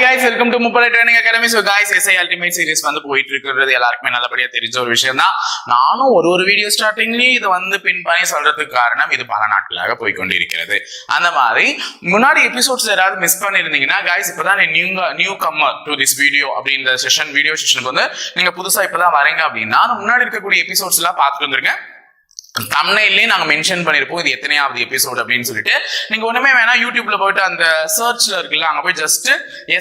guys, welcome to Muppala Training Academy. So guys, SI Ultimate Series வந்து போயிட்டு இருக்கிறது எல்லாருக்குமே நல்லபடியா தெரிஞ்ச ஒரு விஷயம் தான். நானும் ஒரு வீடியோ ஸ்டார்டிங்லயே இது வந்து பின் பண்ணி சொல்றதுக்கு காரணம் இது பல நாட்களாக போய் கொண்டிருக்கிறது. அந்த மாதிரி முன்னாடி எபிசோட்ஸ் ஏதாவது மிஸ் பண்ணிருந்தீங்கன்னா guys, இப்பதான் new comer to this video அப்படின்ற வீடியோ செஷனுக்கு வந்து நீங்க புதுசா இப்பதான் வரீங்க அப்படின்னா முன்னாடி இருக்கக்கூடிய எபிசோட்ஸ் எல்லாம் பார்த்துட்டு வந்துருங்க. தம்ப்நெயிலே நாங்க மென்ஷன் பண்ணிருப்போம் இது எத்தனையாவது எபிசோட் அப்படின்னு சொல்லிட்டு. நீங்க ஒண்ணுமே வேணா யூடியூப்ல போயிட்டு அந்த சர்ச்ல இருக்குல்ல, அங்க போய் just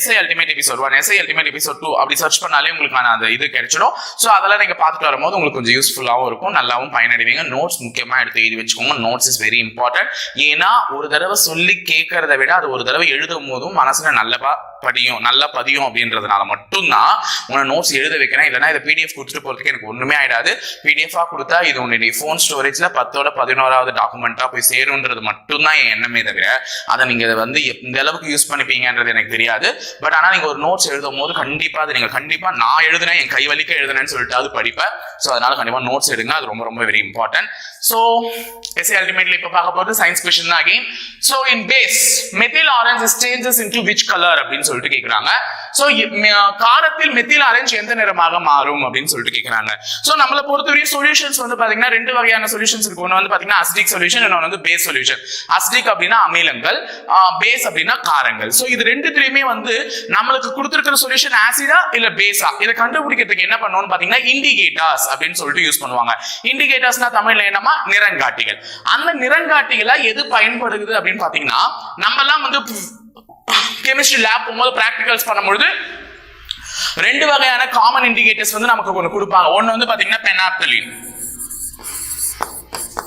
SI Ultimate Episode 1, SI Ultimate Episode 2 அப்படி சர்ச் பண்ணாலே உங்களுக்கான அந்த இது கிடைச்சிடும். ஸோ அதெல்லாம் நீங்க பார்த்துட்டு வரும்போது உங்களுக்கு கொஞ்சம் யூஸ்ஃபுல்லாகவும் இருக்கும், நல்லாவும் பயனடைவீங்க. நோட்ஸ் முக்கியமா எடுத்து எழுதி வச்சுக்கோங்க. Notes is very important. ஏன்னா ஒரு தடவை சொல்லி கேட்கறத விட அது ஒரு தடவை எழுதும் போதும் மனசுல நல்லா பதியும் அப்படின்றதுனால மட்டும்தான் உங்க நோட்ஸ் எழுத வைக்கிறேன். இல்லைன்னா இதை PDF கொடுத்துட்டு போறதுக்கு எனக்கு ஒண்ணுமே ஆயிடாது. PDF கொடுத்தா இது உன்னுடைய ஃபோன் ஸ்டோரேஜ்ல 10ஓட 11வது டாக்குமெண்டா போய் சேரும்ன்றது மட்டும்தான் என் எண்ணமே தவிர அதை நீங்க வந்து எந்த அளவுக்கு யூஸ் பண்ணிப்பீங்கன்றது எனக்கு தெரியாது. பட் ஆனா நீங்க ஒரு நோட்ஸ் எழுதும் போது கண்டிப்பா நான் எழுதுனேன், என் கை வலிக்க எழுதுனேன்னு சொல்லிட்டு அது படிப்பேன். ஸோ அதனால கண்டிப்பா நோட்ஸ் எடுங்க, அது ரொம்ப ரொம்ப very important. So SI Ultimately இப்ப பார்க்க போறது சயின்ஸ் கொஸ்டின் தான் again. So in base methyl orange changes into which colour அப்படின்னு சொல்லிட்டு கேட்கிறாங்க. ஸோ காரத்தில் மெத்தில் ஆரஞ்சு எந்த நிறமாக மாறும் அப்படின்னு சொல்லிட்டு கேட்கிறாங்க. ஸோ நம்மளை பொறுத்தவரை சொல்யூஷன்ஸ் வந்து பாத்தீங்கன்னா ரெண்டு வகையான சொல்யூஷன்ஸ் இருக்கு. ஒன்று வந்து பாத்தீங்கன்னா அசிடிக் சொல்யூஷன், இன்னொன்று வந்து பேஸ் சொல்யூஷன். அசிடிக் அப்படின்னா அமிலங்கள், பேஸ் அப்படின்னா காரங்கள். ஸோ இது ரெண்டுத்திலயுமே வந்து நம்மளுக்கு கொடுத்திருக்கிற சொல்யூஷன் ஆசிடா இல்ல பேஸா இதை கண்டுபிடிக்கிறதுக்கு என்ன பண்ணுவோம்னு பாத்தீங்கன்னா இண்டிகேட்டர்ஸ் அப்படின்னு சொல்லிட்டு யூஸ் பண்ணுவாங்க. இண்டிகேட்டர்ஸ்னா தமிழ்ல என்னமா நிறங்காட்டிகள். அந்த நிறங்காட்டிகளா எது பயன்படுது அப்படின்னு பாத்தீங்கன்னா நம்ம எல்லாம் வந்து கெமிஸ்ட்ரி லேப் போகும்போது பிராக்டிகல்ஸ் பண்ணும்போது ரெண்டு வகையான காமன் இண்டிகேட்டர்ஸ் வந்து நமக்கு ஒன்று கொடுப்பாங்க. ஒன்னு வந்து பாத்தீங்கன்னா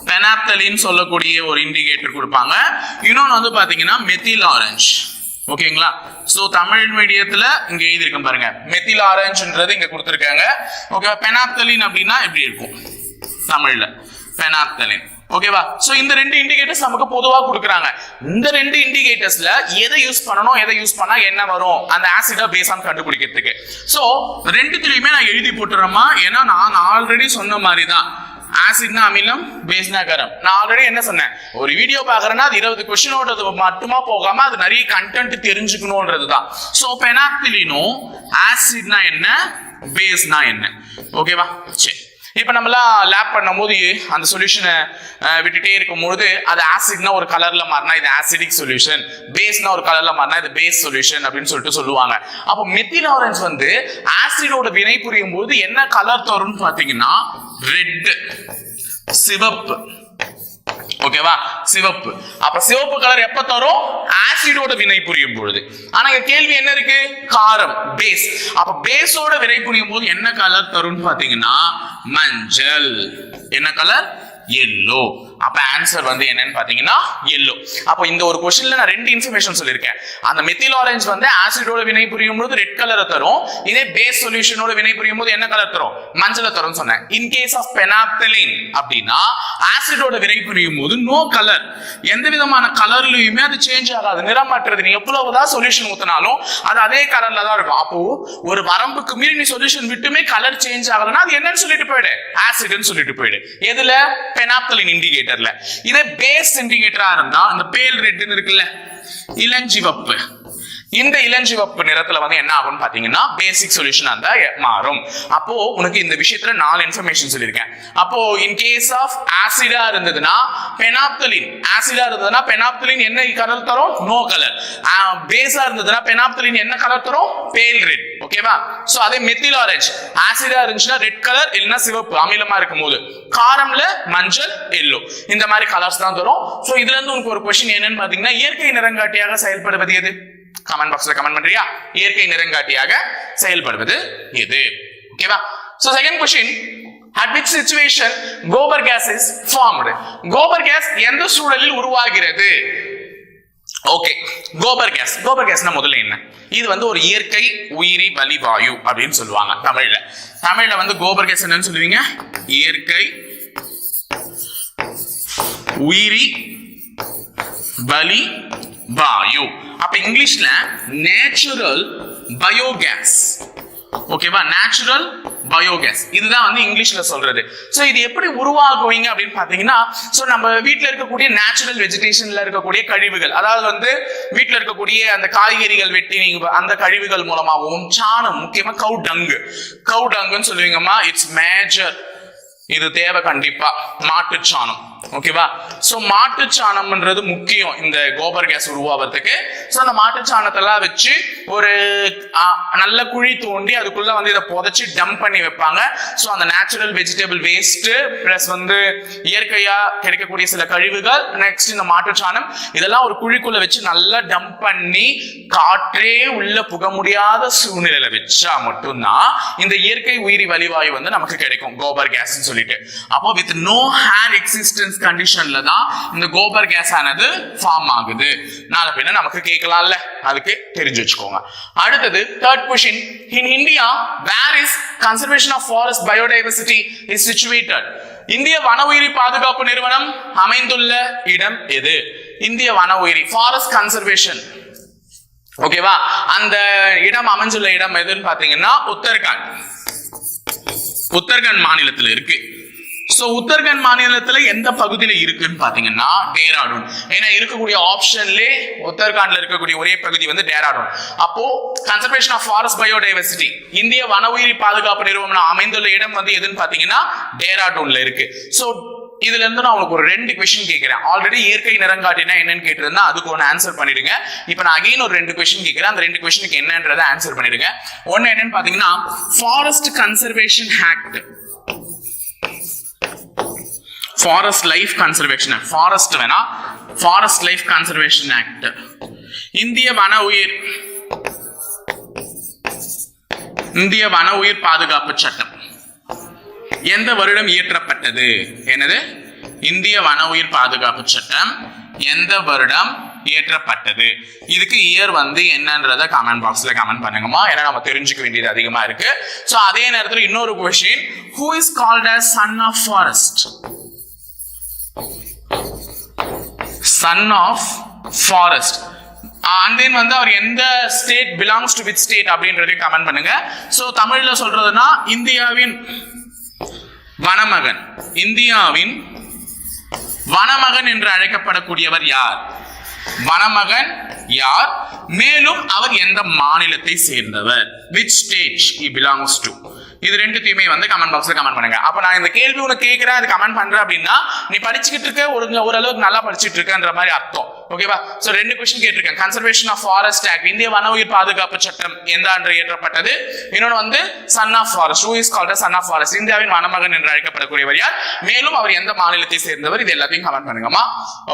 பெனாப்தலின் சொல்லக்கூடிய ஒரு இண்டிகேட்டர் கொடுப்பாங்க. இன்னொன்னு வந்து பாத்தீங்கன்னா மெத்தில் ஆரஞ்சு. ஓகேங்களா? சோ தமிழ் மீடியத்துல இங்க எழுதிருக்கேன் பாருங்க, மெத்தில் ஆரஞ்சுன்றது இங்க கொடுத்திருக்காங்க. ஓகே, பெனாப்தலின் அப்படின்னா எப்படி இருக்கும் தமிழ்ல? பெனாப்தலின். ஓகேவா? சோ இந்த ரெண்டு இண்டிகேட்டர்ஸ் நமக்கு பொதுவா கொடுக்குறாங்க. இந்த ரெண்டு இண்டிகேட்டர்ஸ்ல எதை யூஸ் பண்ணணும், எதை யூஸ் பண்ணா என்ன வரும், அந்த ஆசிடா பேஸான்னு கண்டுபிடிக்கிறதுக்கு. சோ ரெண்டுத்திலயுமே நான் எழுதி போட்டுறேமா, ஏன்னா நான் ஆல்ரெடி சொன்ன மாதிரி தான் ஆசிட்னா அமிலம், பேஸ்னா காரம். நான் ஆல்ரெடி என்ன சொன்னேன், ஒரு வீடியோ பாக்குறேன்னா அது 20 கொஸ்டினோட மட்டுமா போகாம அது நிறைய கண்டென்ட் தெரிஞ்சுக்கணும்ன்றதுதான். சோ பெனாப்திலினும் ஆசிட்னா என்ன, பேஸ்னா என்ன. ஓகேவா? சரி, இப்ப நம்மளாம் லேப் பண்ணும்போது அந்த சொல்யூஷனை விட்டுட்டே இருக்கும்போது அது ஆசிட்னா ஒரு கலர்ல மாறினா இது ஆசிடிக் சொல்யூஷன், பேஸ்னா ஒரு கலர்ல மாறினா இது பேஸ் சொல்யூஷன் அப்படின்னு சொல்லிட்டு சொல்லுவாங்க. அப்போ மெத்தில் ஆரஞ்சு வந்து ஆசிடோட வினை புரியும் போது என்ன கலர் தரும்னு பாத்தீங்கன்னா ரெட், சிவப்பு. ஓகேவா? சிவப்பு. அப்ப சிவப்பு கலர் எப்ப தரும்? ஆசிடோட வினை புரியும் பொழுது. ஆனா இங்க கேள்வி என்ன இருக்கு? காரம், பேஸ். அப்ப பேஸோட வினை புரியும் போது என்ன கலர் தரும்னு பாத்தீங்கன்னா மஞ்சள். என்ன கலர்? எல்லோ. அப்ப ஆன்சர் வந்து என்னன்னு பாத்தீங்கன்னா எல்லோ. அப்போ இந்த ஒரு क्वेश्चनல நான் ரெண்டு இன்ஃபர்மேஷன் சொல்லிருக்கேன். அந்த மெத்தில் ஆரஞ்சு வந்து ஆசிடோட வினை புரியும் போது ரெட் கலரை தரும், இதே பேஸ் சொல்யூஷனோட வினை புரியும் போது என்ன கலர் தரும்? மஞ்சளை தரும் சொன்னேன். இன் கேஸ் ஆஃப் பெனாப்தலின் அப்படின்னா ஆசிடோட வினை புரியும் போது நோ கலர், எந்த விதமான கலர்லயுமே அது சேஞ்ச் ஆகாது, நிறம் மாற்றுறது. நீ எவ்வளவுதான் சொல்யூஷன் ஊத்தினாலும் அது அதே கலர்ல தான் இருக்கும். அப்போ ஒரு வரம்புக்கு மீறி நீ சொல்யூஷன் விட்டுமே கலர் சேஞ்ச் ஆகலன்னா அது என்னன்னு சொல்லிட்டு போயிடு, ஆசிட்னு சொல்லிட்டு போயிடு. எதுல? பெனாப்தலின் இண்டிகேட்டர்ல. இதே பேஸ் இண்டிகேட்டரா இருந்தா அந்த பேல் ரெட்னு இருக்குல்ல, இளஞ்சிவப்பு. இந்த இளஞ்சிவப்பு நிறத்துல வந்து என்ன ஆகும் பாத்தீங்கன்னா பேசிக் சொல்யூஷன் அந்த மாறும். அப்போ உனக்கு இந்த விஷயத்துல 4 இன்ஃபர்மேஷன் சொல்லியிருக்கேன். அப்போ இன் கேஸ் ஆஃப் ஆசிடா இருந்ததுன்னா பெனாப்தலின், ஆசிடா இருந்ததுன்னா பெனாப்தலின் என்ன கலர் தரும்? No colour. பேஸா இருந்ததுன்னா பெனாப்தலின் என்ன கலர் தரும்? பேல் ரெட். ஓகேவா? சோ அதே மெத்தில் ஆரஞ்சு ஆசிடா இருந்துச்சுன்னா ரெட் கலர், இல்லைன்னா சிவப்பு அமிலமா இருக்கும் போது, காரம்ல மஞ்சள், எல்லோ, இந்த மாதிரி கலர்ஸ் தான் தரும். சோ இதுல இருந்து உனக்கு ஒரு क्वेश्चन என்னன்னு பாத்தீங்கன்னா இயற்கை நிறங்காட்டியாக செயல்படுவது எது? கமெண்ட் பாக்ஸ்ல கமெண்ட் பண்றியா? இயற்கை நிறங்காட்டியாக செயல்படுவது எது? ஓகேவா? So second question, at which situation gobar gas is formed? Gobar gas எந்த சூழலில் உருவாகிறது? ஓகே, கோபர் கேஸ்னா முதல்ல என்ன? இது வந்து ஒரு இயற்கை உயிரி பலி வாயு அப்படின்னு சொல்லுவாங்க தமிழ்ல வந்து கோபர் கேஸ் என்னன்னு சொல்லுவீங்க? இயற்கை உயிரி பலி வாயு. அப்ப இங்கிலீஷ்ல நேச்சுரல் பயோகேஸ். ஓகேவா, நேச்சுரல் பயோகேஸ், இதுதான் வந்து இங்கிலீஷ்ல சொல்றது. சோ இது எப்படி உருவாகுவீங்க அப்படின்னு பாத்தீங்கன்னா, சோ நம்ம வீட்ல இருக்கக்கூடிய நேச்சுரல் வெஜிடேஷன்ல இருக்கக்கூடிய கழிவுகள், அதாவது வந்து வீட்ல இருக்கக்கூடிய அந்த காய்கறிகள் வெட்டி நீங்க அந்த கழிவுகள் மூலமாகவும், சாணம், முக்கியமா கவு டங்குன்னு சொல்லுவீங்கம்மா, இட்ஸ் மேஜர், இது தேவை கண்டிப்பா, மாட்டுச்சாணம். ஓகேவா, சோ மாட்டுச்சாணம்ன்றது முக்கியம் இந்த கோபர் கேஸ் உருவாகிறதுக்கு. சோ அந்த மாட்டுச்சாணத்தெல்லாம் வச்சு ஒரு நல்ல குழி தோண்டி அதுக்குள்ள வந்து இதை புதைச்சி டம்ப் பண்ணி வைப்பாங்க. சோ அந்த நேச்சுரல் வெஜிடபிள் வேஸ்ட் பிளஸ் வந்து இயற்கையா கிடைக்கக்கூடிய சில கழிவுகள், நெக்ஸ்ட் இந்த மாட்டுச்சாணம், இதெல்லாம் ஒரு குழிக்குள்ள வச்சு நல்லா டம்ப் பண்ணி காற்றே உள்ள புக முடியாத சூழ்நிலையில வச்சா மட்டும்தான் இந்த இயற்கை உயிரி வளிவாயு வந்து நமக்கு கிடைக்கும், கோபர் கேஸ் சொல்லிட்டு. அப்போ வித் நோ ஹேர் எக்ஸிஸ்டன்ஸ் கண்டிஷன்ல தான் இந்த கோபர் கேஸ் ஆனது ஃபார்ம் ஆகுது. நாளை பின்ன நமக்கு கேட்கலாம்ல, அதுக்கு தெரிஞ்சு வச்சுக்கோங்க. அடுத்தது third question, in India where is conservation of forest biodiversity is situated? இந்திய வன உயிரி பாதுகாப்பு நிறுவனம் அமைந்துள்ள இடம் எது? இந்திய வன உயிரி ஃபாரஸ்ட் கன்சர்வேஷன், ஓகேவா, அந்த இடம் அமைஞ்சுள்ள இடம் எதுன்னு பாத்தீங்கன்னா உத்தரகாண்ட் மாநிலத்தில் இருக்கு. சோ உத்தரகாண்ட் மாநிலத்துல எந்த பகுதியில இருக்குன்னு பாத்தீங்கன்னா டேராடூன். ஏன்னா இருக்கக்கூடிய ஆப்ஷன்ல உத்தரகாண்ட்ல இருக்கக்கூடிய ஒரே பகுதி வந்து டேராடூன். அப்போ கன்சர்வேஷன் ஆஃப் ஃபாரஸ்ட் பயோடைவர்சிட்டி, இந்திய வன உயிரி பாதுகாப்பு நிறுவனம் அமைந்துள்ள இடம் வந்து எதுன்னு பாத்தீங்கன்னா டேராடூன்ல இருக்கு. சோ இதுல இருந்து நான் உங்களுக்கு ஒரு 2 क्वेश्चन கேட்கிறேன். ஆல்ரெடி இயற்கை நிறங்காட்டினா என்னன்னு கேட்டிருந்தா அதுக்கு ஒன்று ஆன்சர் பண்ணிடுங்க. இப்போ நான் அகைன் ஒரு 2 क्वेश्चन கேட்கிறேன், அந்த 2 क्वेश्चनக்கு என்னன்றதை ஆன்சர் பண்ணிடுங்க. ஒன்னு என்னன்னு பாத்தீங்கன்னா forest conservation act, forest life conservation, forest வேணா, ஃபாரஸ்ட் லைஃப் கன்சர்வேஷன் ஆக்ட், இந்திய வன உயிர் பாதுகாப்பு சட்டம் எந்த வருடம் இயற்றப்பட்டது? என்னது? இந்திய வன உயிர் பாதுகாப்பு சட்டம் எந்த வருடம் இயற்றப்பட்டது? இதுக்கு இயர் வந்து என்னன்றத கமெண்ட் பாக்ஸ்ல கமெண்ட் பண்ணுங்கம்மா, ஏன்னா நம்ம தெரிஞ்சுக்க வேண்டியது அதிகமா இருக்கு. சோ அதே நேரத்தில் இன்னொரு question, who is called as son of forest? son of forest and then வந்து அவர் எந்த state belongs to which state அப்படின்றதையும் கமெண்ட் பண்ணுங்க. சோ தமிழ்ல சொல்றதுன்னா இந்தியாவின் வனமகன், இந்தியாவின் வனமகன் என்று அழைக்கப்படக்கூடியவர் யார்? வனமகன் யார்? மேலும் அவர் எந்த மாநிலத்தை சேர்ந்தவர்? which state he belongs to? இது ரெண்டுத்தையுமே வந்து கமெண்ட் பாக்ஸ்ல கமெண்ட் பண்ணுங்க. அப்ப நான் இந்த கேள்வி உனக்கு கேட்கிறேன், அது கமெண்ட் பண்றேன் அப்படின்னா நீ படிச்சுக்கிட்டு இருக்க, ஓரளவுக்கு நல்லா படிச்சுட்டு இருக்கன்ற மாதிரி அர்த்தம். ஓகேவா? சோ 2 क्वेश्चन கேட்டிருக்கேன். கன்சர்வேஷன் ஆஃப் ஃபாரஸ்ட் ஆக்ட், இந்திய வன உயிர் பாதுகாப்பு சட்டம் எந்த ஆண்டு இயற்றப்பட்டது? இன்னொன்று வந்து son of forest, who is called son of forest, இந்தியாவின் வனமகன் என்று அழைக்கப்படக்கூடியவர் யார்? மேலும் அவர் எந்த மாநிலத்தை சேர்ந்தவர்? இது எல்லாத்தையும் கமெண்ட் பண்ணுங்கம்மா.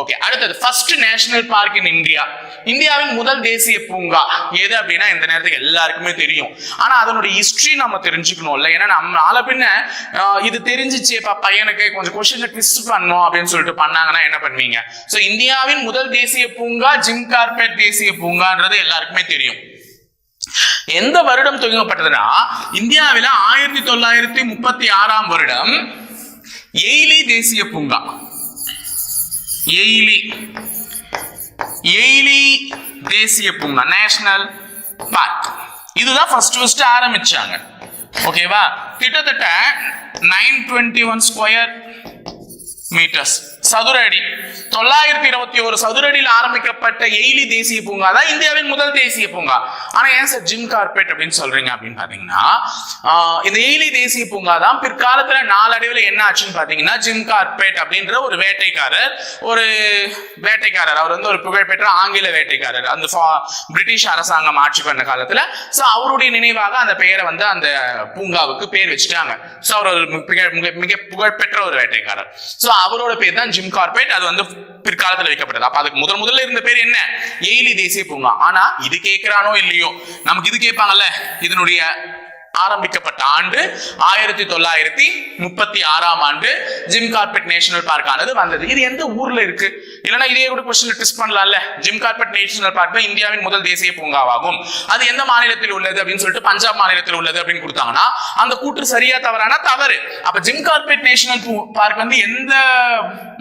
ஓகே, அடுத்தது first national park in India, இந்தியாவின் முதல் தேசிய பூங்கா எது அப்படின்னா இந்த நேரத்துக்கு எல்லாருக்குமே தெரியும். ஆனா அதனுடைய ஹிஸ்டரி நம்ம தெரிஞ்சுக்கணும் இல்ல, ஏன்னா நம்ம ஆள பின்ன இது தெரிஞ்சிச்சு பையனுக்கு கொஞ்சம் क्वेश्चन ட்விஸ்ட் பண்ணணும் அப்படின்னு சொல்லிட்டு பண்ணாங்கன்னா என்ன பண்ணுவீங்க? சோ இந்தியாவின் முதல் தேசிய பூங்கா ஜிம் கார்பெட் தேசிய பூங்கான்றது எல்லாருக்குமே தெரியும். எந்த வருடம் துவங்கப்பட்டதுன்னா இந்தியாவில 1936ஆம் வருடம் எய்லி தேசிய பூங்கா, எய்லி தேசிய பூங்கா நேஷனல் பார்க், இதுதான் ஃபர்ஸ்ட் ஆரம்பிச்சாங்க. ஓகேவா? கிட்டத்தட்ட 921 ஸ்கொயர் மீட்டர்ஸ், சதுர அடி, 921 சதுர அடியில் ஆரம்பிக்கப்பட்ட எய்லி தேசிய பூங்கா தான் இந்தியாவின் முதல் தேசிய பூங்கா. ஆனா ஏன் சார் ஜிம் கார்பெட் அப்படின்னு சொல்றீங்க அப்படின்னு பாத்தீங்கன்னா இந்த எய்லி தேசிய பூங்கா தான் பிற்காலத்துல நாளடைவில் என்ன ஆச்சுன்னு பாத்தீங்கன்னா ஜிம் கார்பெட் அப்படின்ற ஒரு வேட்டைக்காரர், அவர் வந்து ஒரு புகழ்பெற்ற ஆங்கில வேட்டைக்காரர், அந்த பிரிட்டிஷ் அரசாங்கம் ஆட்சி பண்ண காலத்துல. சோ அவருடைய நினைவாக அந்த பெயரை வந்து அந்த பூங்காவுக்கு பேர் வச்சுட்டாங்க. சோ அவர் ஒரு மிக புகழ்பெற்ற ஒரு வேட்டைக்காரர். சோ அவரோட பேர் தான் ஜிம் கார்பெட். அது வந்து பிற்காலத்தில் வைக்கப்பட்டது. அப்ப அதுக்கு முதல்ல இருந்த பேர் என்ன? எய்லி தேசிய பூங்கா. ஆனா இது கேட்கிறானோ இல்லையோ, நமக்கு இது கேட்பாங்கல்ல, இதனுடைய ஆரம்பிக்கப்பட்ட ஆண்டு 1936ஆம் ஆண்டு ஜிம் கார்பெட் நேஷனல் பார்க் ஆனது வந்தது. இது எந்த ஊர்ல இருக்கு? இல்லைன்னா இதே கூட क्वेश्चन ட்விஸ்ட் பண்ணலாம்ல. ஜிம் கார்பெட் நேஷனல் பார்க் இந்தியாவின் முதல் தேசிய பூங்காவாகும், அது எந்த மாநிலத்தில் உள்ளது அப்படின்னு சொல்லிட்டு பஞ்சாப் மாநிலத்தில் உள்ளது அப்படின்னு கொடுத்தாங்கன்னா அந்த கூற்று சரியா தவறானா தவறு. அப்ப ஜிம் கார்பெட் நேஷனல் பார்க் வந்து எந்த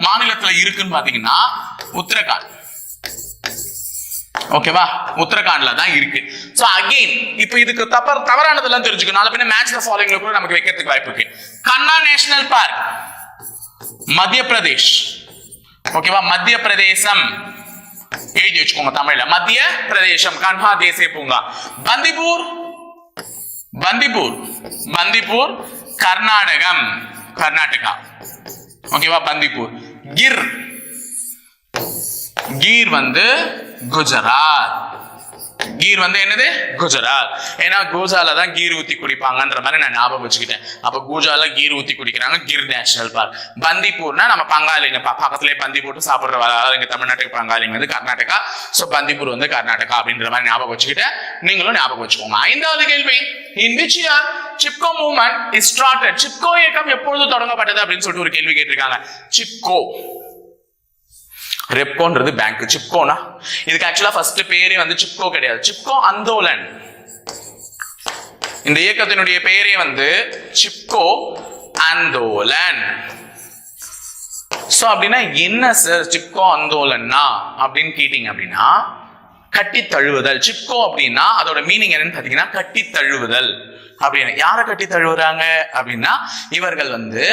மாநிலத்துல இருக்குன்னு பாத்தீங்கன்னா உத்தரகாண்ட். ஓகேவா, உத்தரகாண்ட்ல தான் இருக்கு. சோ அகைன் இப்போ இதுக்கு தவறானதெல்லாம் தெரிஞ்சுக்கணும். நாளை பின்ன மேட்ச் த ஃபாலோயிங்ல கூட நமக்கு வைக்கிறதுக்கு வாய்ப்பு இருக்கு. கன்னா நேஷனல் பார்க் மத்திய பிரதேஷ். ஓகேவா, மத்திய பிரதேசம் எழுதி வச்சுக்கோங்க தமிழ்ல. மத்திய பிரதேசம் கன்ஹா தேசிய பூங்கா. பந்திப்பூர் பந்திப்பூர் பந்திப்பூர் கர்நாடகம் கர்நாடகா. ஓகேவா, பந்திப்பூர். கிர் கீர் வந்து குஜராத். கீர் வந்து என்னது, குஜராத். ஏன்னா கூஜால தான் கீர் ஊத்தி குடிப்பாங்கன்ற மாதிரி நான் ஞாபகம் வச்சுக்கிட்டேன். அப்ப கூஜால கீர் ஊத்தி குடிக்கிறாங்க, கிர் நேஷனல் பார்க். பந்திப்பூர்னா நம்ம பங்காளிங்க பக்கத்திலே பந்தி போட்டு சாப்பிடுற இங்க தமிழ்நாட்டுக்கு பங்காளிங்க வந்து கர்நாடகா. சோ பந்திப்பூர் வந்து கர்நாடகா அப்படின்ற மாதிரி ஞாபகம் வச்சுக்கிட்டேன். நீங்களும் ஞாபகம் வச்சுக்கோங்க. 5வது கேள்வி, in which year Chipko movement is started? Chipko இயக்கம் எப்பொழுது தொடங்கப்பட்டது அப்படின்னு சொல்லிட்டு ஒரு கேள்வி கேட்டிருக்காங்க. சிப்கோ, ரெப்கோன்றது பேங்க், சிப்கோனா இதுக்கு ஆக்சுவலா ஃபர்ஸ்ட் பேரே வந்து சிப்கோ கிடையாது, சிப்கோ அந்தோலன். இந்த இயக்கத்தினுடைய பெயரே வந்து சிப்கோ அந்தோலன். சோ அப்படின்னா என்ன சார் சிப்கோ அந்தோலன்னா அப்படின்னு கேட்டீங்க அப்படின்னா, கட்டி தழுவுதல். சிப்கோ அப்படின்னா அதோட மீனிங் என்னன்னு பாத்தீங்கன்னா கட்டி தழுவுதல். அப்படின்னு யாரை கட்டி தழுவுறாங்க அப்படின்னா, இவர்கள் வந்து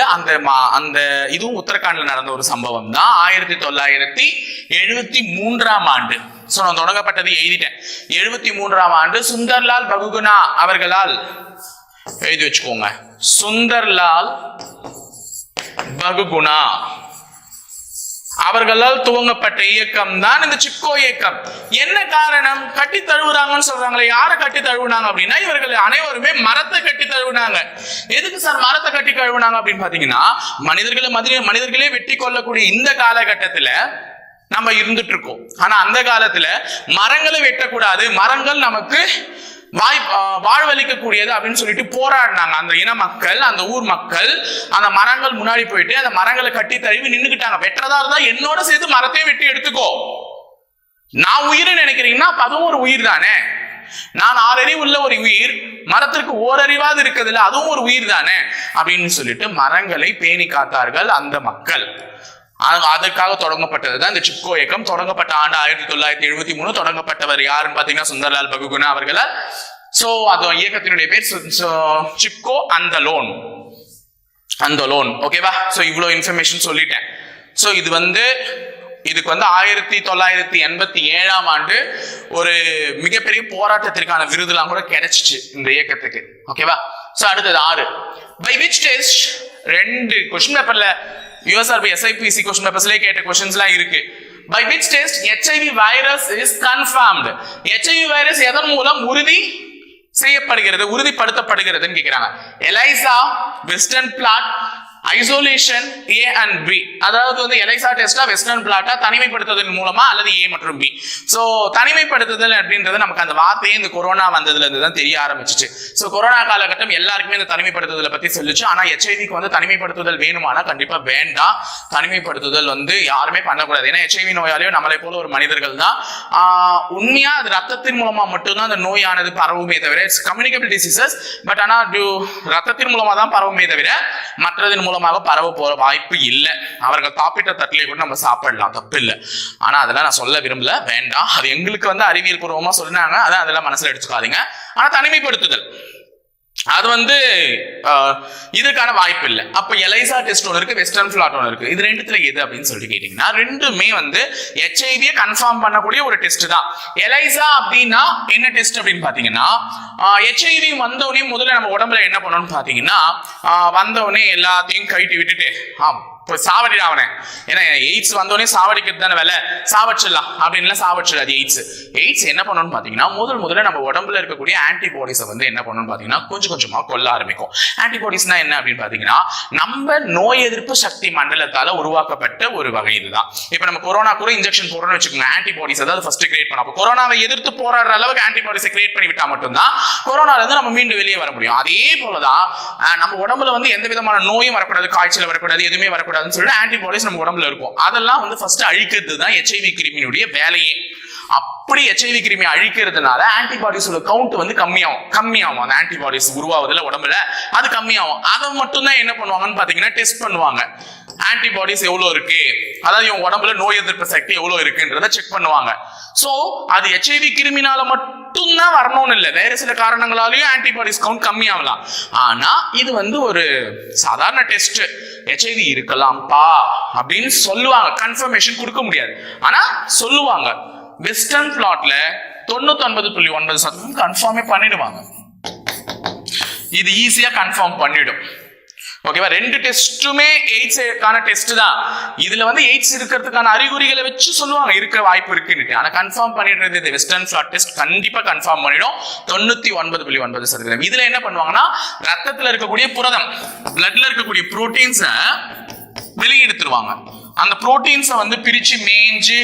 அந்த இதுவும் உத்தரகாண்ட்ல நடந்த ஒரு சம்பவம் தான். 1973ஆம் ஆண்டு. சோ நான் தொடங்கப்பட்டது எழுதிட்டேன். 73ஆம் ஆண்டு சுந்தர்லால் பகுகுணா அவர்களால், எழுதி வச்சுக்கோங்க, சுந்தர்லால் பகுகுணா அவர்களால் துவங்கப்பட்ட இயக்கம் தான் இந்த சிப்கோ இயக்கம். என்ன காரணம்? கட்டி தழுவுறாங்கன்னு சொல்றாங்களே, யாரை கட்டி தழுவுனாங்க அப்படின்னா, இவர்கள் அனைவருமே மரத்தை கட்டி தழுவுனாங்க. எதுக்கு சார் மரத்தை கட்டி தழுவுனாங்க அப்படின்னு பாத்தீங்கன்னா, மனிதர்களே வெட்டி கொள்ளக்கூடிய இந்த காலகட்டத்துல நம்ம இருந்துட்டு இருக்கோம். ஆனா அந்த காலத்துல மரங்களை வெட்டக்கூடாது, மரங்கள் நமக்கு வாழ்வளிக்கக்கூடியது அப்படின்னு சொல்லிட்டு போராடினாங்க அந்த இன மக்கள், அந்த ஊர் மக்கள். அந்த மரங்கள் முன்னாடி போயிட்டு அந்த மரங்களை கட்டி தழுவி நின்னுக்கிட்டாங்க. வெட்டுறதா இருந்தா என்னோட சேர்த்து மரத்தையும் வெட்டி எடுத்துக்கோ. நான் உயிர் நினைக்கிறீங்கன்னா அதுவும் ஒரு உயிர் தானே. நான் 6 அறிவு உள்ள ஒரு உயிர், மரத்திற்கு ஓரறிவாது இருக்குதுல்ல, அதுவும் ஒரு உயிர் தானே அப்படின்னு சொல்லிட்டு மரங்களை பேணி காத்தார்கள் அந்த மக்கள். அதுக்காக தொடங்கப்பட்டதுதான் இந்த சிப்கோ இயக்கம். தொடங்கப்பட்ட ஆண்டு 1973. தொடங்கப்பட்டவர் யாருன்னு பாத்தீங்கன்னா சுந்தர்லால் பகுகுணா அவர்களால். சோ அது இயக்கத்தினுடைய பேர் சிப்கோ அந்தலோன். ஓகேவா. சோ இவ்வளவு இன்ஃபர்மேஷன் சொல்லிட்டேன். சோ இதுக்கு வந்து 1987ஆம் ஆண்டு ஒரு மிகப்பெரிய போராட்டத்திற்கான விருதுலாம் கூட கிடைச்சிச்சு இந்த இயக்கத்துக்கு. ஓகேவா. சோ அடுத்தது 6. பை விச் டெஸ்ட், 2 கொஸ்டின் பேப்பர்ல USRB SIPC கொஸ்டின் பேப்பர்ஸ்லயே கேட்ட கொஸ்டின்ஸ்லாம் இருக்கு. By which test HIV virus is confirmed? HIV virus எதன் மூலம் உறுதிப்படுத்தப்படுகிறதுன்னு கேக்குறாங்க. ELISA, Western blot, isolation A and B. அதாவது வந்து எலைசா டெஸ்டா வெஸ்டர்ன் பிளாட்டா தனிமைப்படுத்துதல் மூலமா அல்லது A மற்றும் B. சோ தனிமைப்படுத்துதல் அப்படின்றது நமக்கு அந்த வார்த்தையே இந்த கொரோனா வந்ததுல இருந்து தான் தெரிய ஆரம்பிச்சிச்சு. சோ கொரோனா காலகட்டம் எல்லாருக்குமே இந்த தனிமைப்படுத்துதலை பத்தி சொல்லிச்சு. ஆனா HIVக்கு வந்து தனிமைப்படுத்துதல் வேணுமானா கண்டிப்பா வேண்டாம். தனிமைப்படுத்துதல் வந்து யாருமே பண்ணக்கூடாது. ஏன்னா HIV நோயாளியோ நம்மளை போல ஒரு மனிதர்கள் தான். உண்மையா அது ரத்தத்தின் மூலமா மட்டும்தான் அந்த நோயானது பரவுமே தவிர, இட்ஸ் கம்யூனிகபிள் டிசீசஸ். பட் ஆனா ரத்தத்தின் மூலமா தான் பரவுமே தவிர மற்றதின் மூலமாக பரவ போற வாய்ப்பு இல்லை. அவர்கள் சாப்பிட்ட தட்டிலே கூட நம்ம சாப்பிடலாம், தப்பு இல்லை. ஆனா அதெல்லாம் நான் சொல்ல விரும்பல, வேண்டாம். அது எங்களுக்கு வந்து அறிவியல் பூர்வமா சொன்னாங்க, அதான் அதெல்லாம் மனசுல எடுத்துக்காதீங்க. ஆனா தனிமைப்படுத்துதல் அது வந்து இதுக்கான வாய்ப்பு இல்லை. அப்ப எலைசா டெஸ்ட் ஒன்று இருக்கு, வெஸ்டர்ன் பிளாட் ஒன்று இருக்கு. இது ரெண்டுத்துல எது அப்படின்னு சொல்லிட்டு கேட்டீங்கன்னா, ரெண்டுமே வந்து HIV கன்ஃபார்ம் பண்ணக்கூடிய ஒரு டெஸ்ட் தான். எலைசா அப்படின்னா என்ன டெஸ்ட் அப்படின்னு பாத்தீங்கன்னா, HIV வந்தவனே முதல்ல நம்ம உடம்புல என்ன பண்ணணும்னு பாத்தீங்கன்னா, வந்தவனே எல்லாத்தையும் கழட்டி விட்டுட்டு சாவடிடா அவனை. ஏன்னா எய்ட்ஸ் வந்தோடனே சாவடிக்கிறது தானே வேலை, சாவச்சிடலாம் அப்படின்லாம் சாவச்சிடாது. எய்ட்ஸ் என்ன பண்ணணும்னு பாத்தீங்கன்னா, முதல்ல நம்ம உடம்புல இருக்கக்கூடிய ஆன்டிபாடிஸை வந்து என்ன பண்ணணும்னு பாத்தீங்கன்னா கொஞ்சம் கொஞ்சமா கொல்ல ஆரம்பிக்கும். ஆன்டிபாடிஸ்னா என்ன அப்படின்னு பாத்தீங்கன்னா, நம்ம நோய் எதிர்ப்பு சக்தி மண்டலத்தால உருவாக்கப்பட்ட ஒரு வகை இதுதான். இப்ப நம்ம கொரோனா கூட இன்ஜெக்ஷன் போடுறோம்னு வச்சுக்கோங்க, ஆன்டிபாடிஸ் அதாவது ஃபர்ஸ்ட் கிரியேட் பண்ணோம். அப்போ கொரோனாவை எதிர்த்து போராடுற அளவுக்கு ஆன்டிபாடிஸை கிரியேட் பண்ணி விட்டா மட்டும்தான் கொரோனால இருந்து நம்ம மீண்டும் வெளியே வர முடியும். அதே போலதான் நம்ம உடம்புல வந்து எந்த விதமான நோயும் வரக்கூடாது, காய்ச்சல் வரக்கூடாது, எதுவுமே வரக்கூடாது சொல்லிட்டு ஆன்டிபாடிஸ் நம்ம உடம்புல இருக்கும். அதெல்லாம் வந்து ஃபர்ஸ்ட் அழிக்கிறது தான் HIV கிருமியினுடைய வேலையே. அப்படி HIV கிருமி அழிக்கிறதுனால ஆன்டிபாடிஸோட கவுண்ட் வந்து கம்மியாகும். அந்த ஆன்டிபாடிஸ் உருவாவதுல உடம்புல அது கம்மியாகும். அதை மட்டும் தான் என்ன பண்ணுவாங்கன்னு பாத்தீங்கன்னா டெஸ்ட் பண்ணுவாங்க. ஆன்டிபாடிஸ் எவ்வளவு இருக்கு, அதாவது இவங்க உடம்புல நோய் எதிர்ப்பு சக்தி எவ்வளவு இருக்குன்றத செக் பண்ணுவாங்க. சோ அது HIV கிருமினால மட்டும்தான் வரணும்னு இல்லை, வேற சில காரணங்களாலையும் ஆன்டிபாடிஸ் கவுண்ட் கம்மியாகலாம். ஆனா இது வந்து ஒரு சாதாரண டெஸ்ட், HIV இருக்கலாம்ப்பா அப்படின்னு சொல்லுவாங்க, கன்ஃபர்மேஷன் கொடுக்க முடியாது, ஆனா சொல்லுவாங்க. வெஸ்டர்ன் பிளாட்ல 99.9% கன்ஃபார்மே பண்ணிடுவாங்க, இது ஈஸியா கன்ஃபார்ம் பண்ணிடும். ஓகேவா, ரெண்டு டெஸ்ட்டுமே எய்ட்ஸ்க்கான டெஸ்ட் தான். இதுல வந்து எய்ட்ஸ் இருக்கிறதுக்கான அறிகுறிகளை வச்சு சொல்லுவாங்க இருக்கிற வாய்ப்பு இருக்குன்னு, ஆனா கன்ஃபார்ம் பண்ணிடுறது இந்த வெஸ்டர்ன் பிளாட் டெஸ்ட் கண்டிப்பா கன்ஃபார்ம் பண்ணிடும் 99.9%. இதுல என்ன பண்ணுவாங்கன்னா ரத்தத்துல இருக்கக்கூடிய புரதம், பிளட்ல இருக்கக்கூடிய புரோட்டீன்ஸை வெளியெடுத்துருவாங்க. அந்த புரோட்டீன்ஸை வந்து பிரிச்சு மேய்ஞ்சு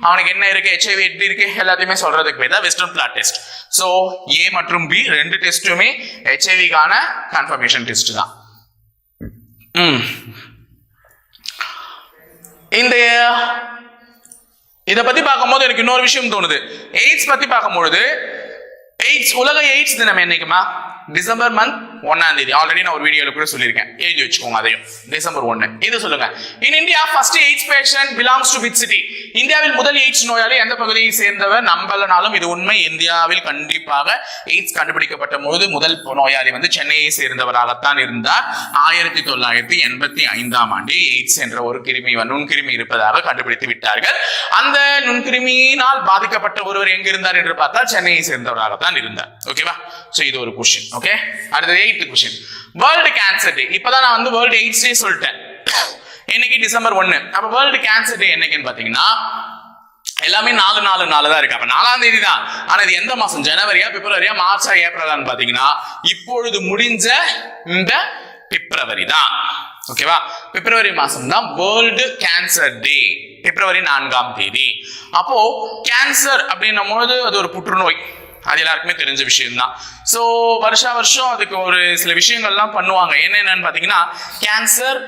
அவனுக்கு என்ன இருக்கு, HIV எப்படி இருக்கு எல்லாத்தையுமே சொல்றதுக்கு பேர் தான் western plot test. So A மற்றும் B ரெண்டு டெஸ்ட்டுமே HIVக்கான கன்ஃபர்மேஷன் டெஸ்ட் தான். இந்த இதை பத்தி பார்க்கும்போது எனக்கு இன்னொரு விஷயம் தோணுது. எய்ட்ஸ் பத்தி பார்க்கும்பொழுது எய்ட்ஸ் உலக எய்ட்ஸ் தினம் என்னைக்குமா? டிசம்பர் மந்த் 1ஆம் தேதி. ஆல்ரெடி நான் ஒரு வீடியோல கூட சொல்லியிருக்கேன், எழுதி வச்சுக்கோங்க அதையும். டிசம்பர் 1. இது சொல்லுங்க. In India first AIDS patient belongs to which city? இந்தியாவில் முதல் எய்ட்ஸ் நோயாளி எந்த பகுதியை சேர்ந்தவர்? நம்பலனாலும் இது உண்மை. இந்தியாவில் கண்டிப்பாக எய்ட்ஸ் கண்டுபிடிக்கப்பட்ட போது முதல் நோயாளி வந்து சென்னையை சேர்ந்தவராகத்தான் இருந்தார். 1985ஆம் ஆண்டு எய்ட்ஸ் என்ற ஒரு கிருமி, நுண்கிருமி இருப்பதாக கண்டுபிடித்து விட்டார்கள். அந்த நுண்கிருமியினால் பாதிக்கப்பட்ட ஒருவர் எங்க இருந்தார் என்று பார்த்தால் சென்னையை சேர்ந்தவராகத்தான் இருந்தார். ஓகேவா? சோ இது ஒரு கொஸ்டின். ஓகே, அடுத்து 8th question. World cancer day. இப்பதான் நான் வந்து வேர்ல்டு எய்ட்ஸ் டே சொல்லிட்டேன். இன்னைக்கு டிசம்பர் 1. அப்ப வேர்ல்டு கேன்சர் டே என்னைக்குன்னு பாத்தீங்கன்னா எல்லாமே 4 தான் இருக்கு. அப்ப 4ஆம் தேதி தான். ஆனா இது எந்த மாசம்? ஜனவரியா, பிப்ரவரியா, மார்ச்சா, ஏப்ரலான்னு பாத்தீங்கன்னா இப்பொழுது முடிஞ்ச இந்த பிப்ரவரி தான். ஓகேவா, பிப்ரவரி மாசம் தான் வேர்ல்டு கேன்சர் டே, பிப்ரவரி 4ஆம் தேதி. அப்போ கேன்சர் அப்படின்னும் போது அது ஒரு புற்றுநோய், அது எல்லாருக்குமே தெரிஞ்ச விஷயம் தான். ஸோ வருஷம் அதுக்கு ஒரு சில விஷயங்கள்லாம் பண்ணுவாங்க. என்னென்னு பார்த்தீங்கன்னா கேன்சர்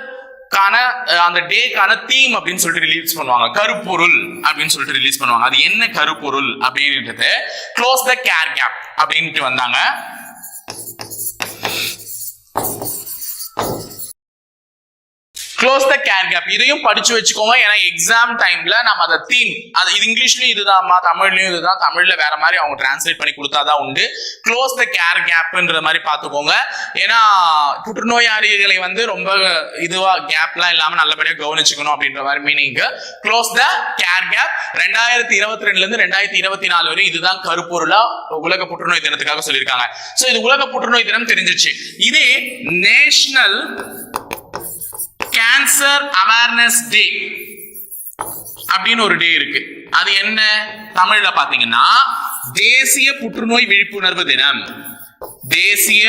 அந்த டேக்கான தீம் அப்படின்னு சொல்லிட்டு ரிலீஸ் பண்ணுவாங்க, கருப்பொருள் அப்படின்னு சொல்லிட்டு ரிலீஸ் பண்ணுவாங்க. அது என்ன கருப்பொருள் அப்படின்றது க்ளோஸ் த கேர் கேப் அப்படின்ட்டு வந்தாங்க. க்ளோஸ் த கேர் கேப் இதையும் படிச்சு வச்சுக்கோங்க. ஏன்னா எக்ஸாம் டைம்ல நம்ம அதை தீம், அது இது இங்கிலீஷ்லயும் இதுதான்மா, தமிழ்லயும் இதுதான், தமிழ்ல வேற மாதிரி அவங்க டிரான்ஸ்லேட் பண்ணி கொடுத்தாதான் உண்டு. க்ளோஸ் த கேர் கேப்ன்ற மாதிரி பார்த்துக்கோங்க. ஏன்னா புற்றுநோயாளிகளை வந்து ரொம்ப இதுவா கேப்லாம் இல்லாம நல்லபடியா கவனிச்சுக்கணும் அப்படின்ற மாதிரி meaning. Close the care gap 2022 இருந்து 2024 வரை இதுதான் கருப்பொருளா உலக புற்றுநோய் தினத்துக்காக சொல்லியிருக்காங்க. சோ இது உலக புற்றுநோய் தினம் தெரிஞ்சிருச்சு. இதே நேஷனல் கேன்சர் அவேர்னஸ் டே அப்படின்னு ஒரு டே இருக்கு. அது என்ன தமிழ்ல பாத்தீங்கன்னா தேசிய புற்றுநோய் விழிப்புணர்வு தினம். தேசிய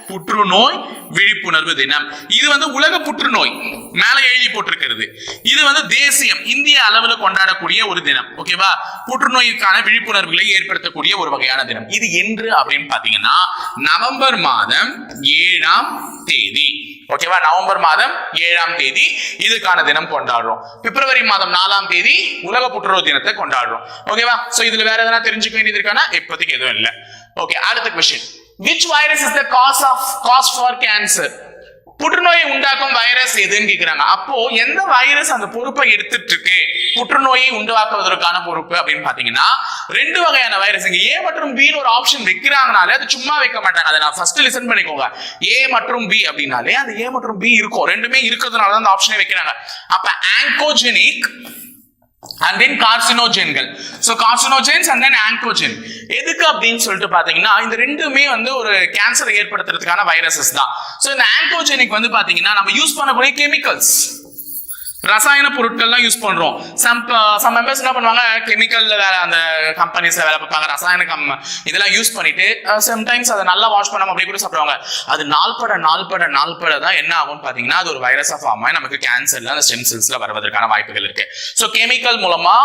புற்றுநோய் விழிப்புணர்வு தினம். இது வந்து உலக புற்றுநோய் மேல எழுதி போட்டிருக்கிறது. இது வந்து தேசியம், இந்திய அளவில் கொண்டாடக்கூடிய ஒரு தினம். ஓகேவா, புற்றுநோய்க்கான விழிப்புணர்வுகளை ஏற்படுத்தக்கூடிய ஒரு வகையான தினம். இது என்று அப்படின்னு பாத்தீங்கன்னா நவம்பர் மாதம் 7ஆம் தேதி. ஓகேவா, நவம்பர் மாதம் 7ஆம் தேதி இதுக்கான தினம் கொண்டாடுறோம். பிப்ரவரி மாதம் 4ஆம் தேதி உலக புற்றுநோய் தினத்தை கொண்டாடுறோம். ஓகேவா, சோ இதுல வேற எதனா தெரிஞ்சுக்க வேண்டியது இருக்கானா? இப்போதைக்கு எதுவும் இல்லை. ஓகே, அடுத்த question. Which virus is the cause for cancer? புற்றுநோயை உண்டாக்கும் வைரஸ் எதுன்னு கேக்குறாங்க. அப்போ எந்த வைரஸ் அந்த பொறுப்பை எடுத்துட்டு இருக்கு புற்றுநோயை உண்டாக்குவதற்கான பொறுப்பு அப்படின்னு பாத்தீங்கன்னா 2 வகையான வைரஸ். இங்க A மற்றும் B ஒரு ஆப்ஷன் வைக்கிறாங்கனாலே அது சும்மா வைக்க மாட்டாங்க. அதை நான் ஃபர்ஸ்ட் லிசன் பண்ணிக்கோங்க. A மற்றும் B அப்படின்னாலே அது A மற்றும் B இருக்கும், ரெண்டுமே இருக்கிறதுனால தான் அந்த ஆப்ஷனை வைக்கிறாங்க. அப்ப ஆங்கோஜெனிக் and then கார்சினோஜென்கள். So carcinogens and then oncogen எதுக்கு அப்படின்னு சொல்லிட்டு பாத்தீங்கன்னா இந்த ரெண்டுமே வந்து ஒரு கேன்சரை ஏற்படுத்துறதுக்கான வைரஸஸ் தான். சோ இந்த ஆங்கோஜெனிக் வந்து பாத்தீங்கன்னா நம்ம யூஸ் பண்ணக்கூடிய கெமிக்கல்ஸ், ரசாயன பொருட்கள்லாம் யூஸ் பண்றோம். சம் மெம்பர்ஸ் என்ன பண்ணுவாங்க, கெமிக்கல்ல வேற அந்த கம்பெனிஸ்ல வேலை பார்ப்பாங்க, ரசாயன இதெல்லாம் யூஸ் பண்ணிட்டு சம்டைம்ஸ் அதை நல்லா வாஷ் பண்ணாம அப்படியே கூட சாப்பிடுவாங்க. அது நாள்பட தான் என்ன ஆகும்னு பாத்தீங்கன்னா அது ஒரு வைரஸா ஃபார்ம் ஆகி நமக்கு கேன்சர்ல அந்த ஸ்டெம் செல்ஸ்ல வருவதற்கான வாய்ப்புகள் இருக்கு. சோ கெமிக்கல் மூலமா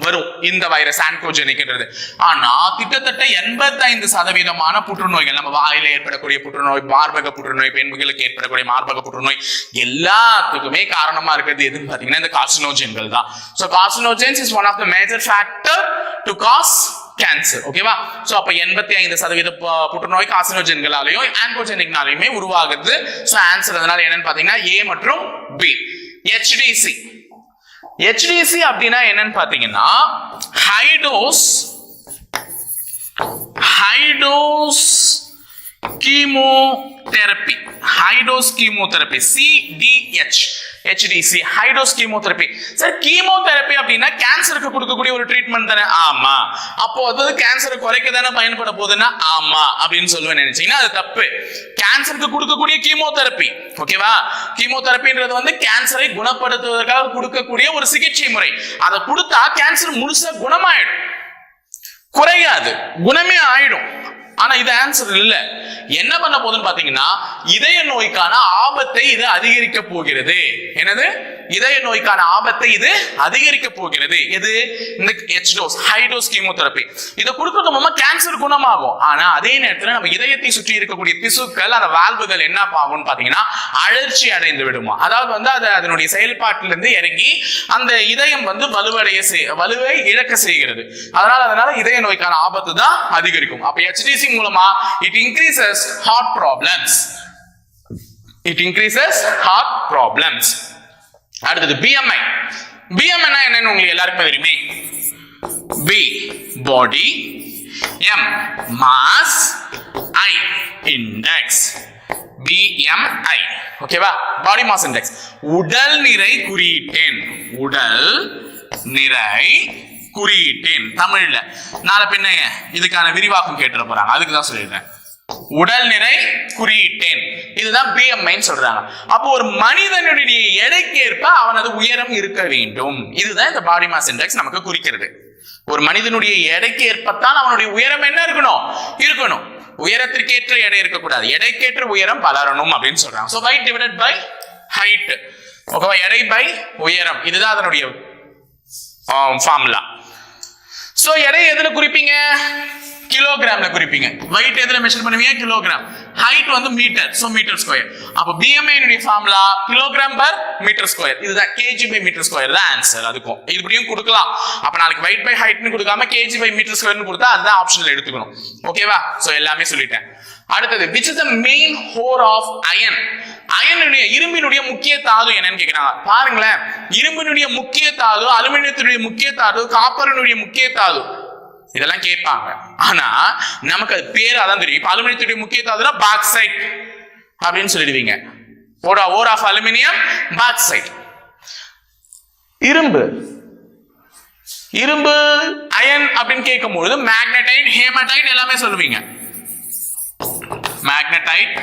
வரும் இந்த வைரஸ் ஆங்கோஜெனிக்ன்றது. ஆனா கிட்டத்தட்ட 85% புற்றுநோய்கள், நம்ம வாயில ஏற்படக்கூடிய புற்றுநோய், மார்பக புற்றுநோய், பெண்களுக்கு ஏற்படக்கூடிய மார்பக புற்றுநோய் எல்லாத்துக்குமே காரணமா இருக்கிறது எதுன்னு பாத்தீங்கன்னா இந்த கார்சினோஜென்கள் தான். So carcinogens is one of the major factor to cause cancer. ஓகேவா, சோ அப்ப 85% புற்றுநோய் கார்சினோஜென்களாலையும் ஆங்கோஜெனிக்னாலையுமே உருவாகுது. சோ ஆன்சர் அதனால என்னன்னு பாத்தீங்கன்னா A மற்றும் B. HDC. HDC அப்படின்னா என்னன்னு பாத்தீங்கன்னா ஹைடோஸ் chemotherapy. ஹைடோஸ் chemotherapy CDH HDC ஹைடோஸ் chemotherapy. Sir chemotherapy அப்படின்னா கேன்சருக்கு கொடுக்கக்கூடிய ஒரு ட்ரீட்மெண்ட் தானே? ஆமா. அப்போ அது கேன்சரை குறைக்க தானே பயன்பட போகுதுன்னா ஆமா அப்படின்னு சொல்லுவேன். நினைச்சீங்கன்னா அது தப்பு. கேன்சருக்கு கொடுக்கக்கூடிய கீமோதெரபி, ஓகேவா? கீமோதெரபின்றது வந்து கேன்சரை குணப்படுத்துவதற்காக கொடுக்கக்கூடிய ஒரு சிகிச்சை முறை. அதை கொடுத்தா கேன்சர் முழுசா குணமாயிடும், குறையாது, குணமே ஆயிடும். ஆனா இது ஆன்சர் இல்ல. என்ன பண்ண போகுதுன்னு பாத்தீங்கன்னா இதய நோய்க்கான ஆபத்தை இது அதிகரிக்க போகிறது. என்னது? இதய நோய்க்கான ஆபத்தை இது அதிகரிக்க போகிறது. எது? இந்த ஹைடோஸ் கீமோதெரபி. இதை கொடுக்கறது மூலமா கேன்சர் குணமாகும். ஆனா அதே நேரத்துல நம்ம இதயத்தை சுற்றி இருக்கக்கூடிய திசுக்கள், அந்த வால்வுகள் என்ன ஆகும்னு பாத்தீங்கன்னா அழற்சி அடைந்து விடுமா. அதாவது வந்து அது அதனுடைய செயல்பாட்டிலிருந்து இறங்கி அந்த இதயம் வந்து வலுவை இழக்க செய்கிறது. அதனால இதய நோய்க்கான ஆபத்து தான் அதிகரிக்கும். அப்ப HDC மூலமா it increases heart problems. அடுத்தது BMI. BMI என்னன்னு உங்களுக்கு எல்லாருக்கும் தெரியுமே. B body, M mass, I index. BMI, ஓகேவா? Body mass index. உடல் நிறை குறியீட்டெண். உடல் நிறை குறியீட்டெண் தமிழ்ல நாளை பின்ன இதுக்கான விரிவாக்கம் கேட்டுற போறாங்க, அதுக்கு தான் சொல்லிடுறேன். உடல் நிறை குறியீட்டெண், இதுதான் BMI சொல்றாங்க. அப்போ ஒரு மனிதனுடைய எடைக்கு ஏற்ப அவனது உயரம் இருக்க வேண்டும். இதுதான் இந்த பாடி மாஸ் இண்டெக்ஸ் நமக்கு குறிக்கிறது. ஒரு மனிதனுடைய எடைக்கு ஏற்பத்தான் அவனுடைய உயரம் என்ன இருக்கணும். உயரத்திற்கேற்ற எடை இருக்கக்கூடாது, எடைக்கேற்ற உயரம் வளரணும் அப்படின்னு சொல்றாங்க. So weight divided by height, ஓகேவா? எடை பை உயரம், இதுதான் அதனுடைய ஃபார்முலா. சோ எடை எதுல குறிப்பீங்க? கிலோகிராம்ல குறிப்பீங்க. weight எதுல மெஷர் பண்ணுவீங்க? கிலோகிராம். height வந்து மீட்டர், சோ மீட்டர் ஸ்கொயர். அப்ப BMI உடைய formula kilogram per metre square. இதுதான் kg by மீட்டர் ஸ்கொயர் தான் ஆன்சர். அதுக்கும் இப்படியும் கொடுக்கலாம். அப்ப நாளைக்கு weight by height னு கொடுக்காம kg by மீட்டர் ஸ்கொயர் னு கொடுத்தா அதுதான் ஆப்ஷன்ல எடுத்துக்கணும். ஓகேவா? சோ எல்லாமே சொல்லிட்டேன். அடுத்தது which is the main ore of iron? அயனுடைய இரும்பினுடைய முக்கிய தாது என்னன்னு கேக்குறாங்க. பாருங்களேன், இரும்பினுடைய முக்கிய தாது, அலுமினியத்தினுடைய முக்கிய தாது, காப்பரினுடைய முக்கிய தாது, இதெல்லாம் கேட்பாங்க. ஆனா நமக்கு அது பேர் அதான் தெரியும். இப்ப அலுமினியத்துடைய முக்கிய தாதுனா பாக்சைட் அப்படின்னு சொல்லிடுவீங்க. ஓர் ஆஃப் அலுமினியம் பாக்சைட். இரும்பு அயன் அப்படின்னு கேட்கும்போது மேக்னடைட், ஹேமடைட் எல்லாமே சொல்லுவீங்க. மேக்னடைட்,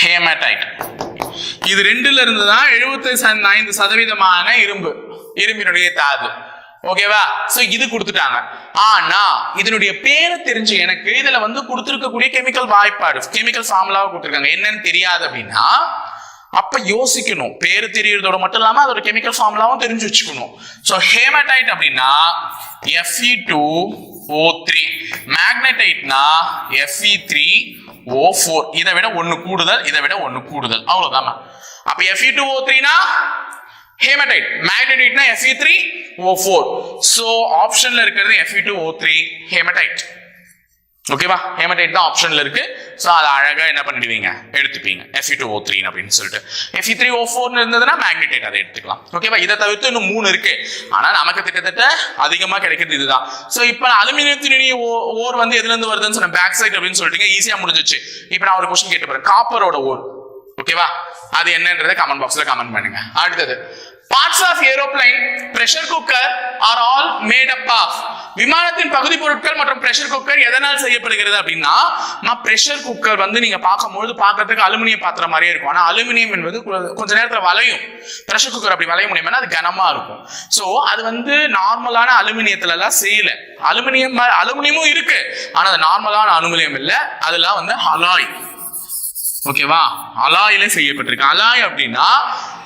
ஹேமடைட், இது ரெண்டுல இருந்து தான் 75% இரும்பினுடைய தாது. ஓகேவா? சோ இது கொடுத்துட்டாங்க. ஆனா இதனுடைய பேரை தெரிஞ்சு எனக்கு இதுல வந்து கொடுத்திருக்கக்கூடிய கெமிக்கல் வாய்ப்பாடு, கெமிக்கல் ஃபார்முலாவை கொடுத்திருக்காங்க, என்னன்னு தெரியாது அப்படின்னா அப்ப யோசிக்கணும். பேரு தெரியறதோட மட்டும் இல்லாம அதோட கெமிக்கல் ஃபார்முலாவும் தெரிஞ்சு வச்சுக்கணும். சோ ஹேமடைட் அப்படின்னா Fe2O3, மேக்னடைட்னா Fe3O4. இதை விட ஒன்னு கூடுதல், இதை விட ஒன்னு கூடுதல், அவ்வளவுதான். அப்ப Fe2O3னா ஹேமடைட், மேக்னடைட்னா Fe3O4. சோ ஆப்ஷன்ல இருக்கிறது Fe2O3 ஹேமடைட். ஓகேவா? ஹேமடைட் தான் ஆப்ஷன்ல இருக்கு. சோ அது அழகா என்ன பண்ணிடுவீங்க, எடுத்துப்பீங்க Fe2O3 அப்படின்னு சொல்லிட்டு. Fe3O4 இருந்ததுன்னா மேக்னடைட், அதை எடுத்துக்கலாம். ஓகேவா? இதை தவிர்த்து இன்னும் 3 இருக்கு. ஆனா நமக்கு கிட்டத்தட்ட அதிகமா கிடைக்கிறது இதுதான். சோ இப்ப அலுமினியத்தினுடைய ஓர் வந்து எதுல இருந்து வருதுன்னு சொன்ன பேக்சைட் அப்படின்னு சொல்லிட்டீங்க, ஈஸியா முடிஞ்சிச்சு. இப்ப நான் ஒரு क्वेश्चन கேட்டு போறேன், காப்பரோட ஓர், ஓகேவா? அது என்னன்றதை கமெண்ட் பாக்ஸ்ல கமெண்ட் பண்ணுங்க. அடுத்தது parts of aeroplane, pressure cooker are all made up of. விமானத்தின் பகுதி பொருட்கள் மற்றும் பிரஷர் குக்கர் எதனால் செய்யப்படுகிறது அப்படின்னா, பிரஷர் குக்கர் வந்து நீங்க பார்க்கும்போது பார்க்கிறதுக்கு அலுமினியம் பாத்திரம் மாதிரியே இருக்கும். ஆனா அலுமினியம் என்பது கொஞ்ச நேரத்துல வளையும். பிரஷர் குக்கர் அப்படி வளைய முடியுமா? அது கனமா இருக்கும். சோ அது வந்து நார்மலான அலுமினியத்துல எல்லாம் செய்யல. அலுமினியமும் இருக்கு, ஆனா அது நார்மலான அலுமினியம் இல்ல, அதெல்லாம் வந்து அலாய். ஓகேவா? அலாயில செய்யப்பட்டிருக்கு. அலாய் அப்படின்னா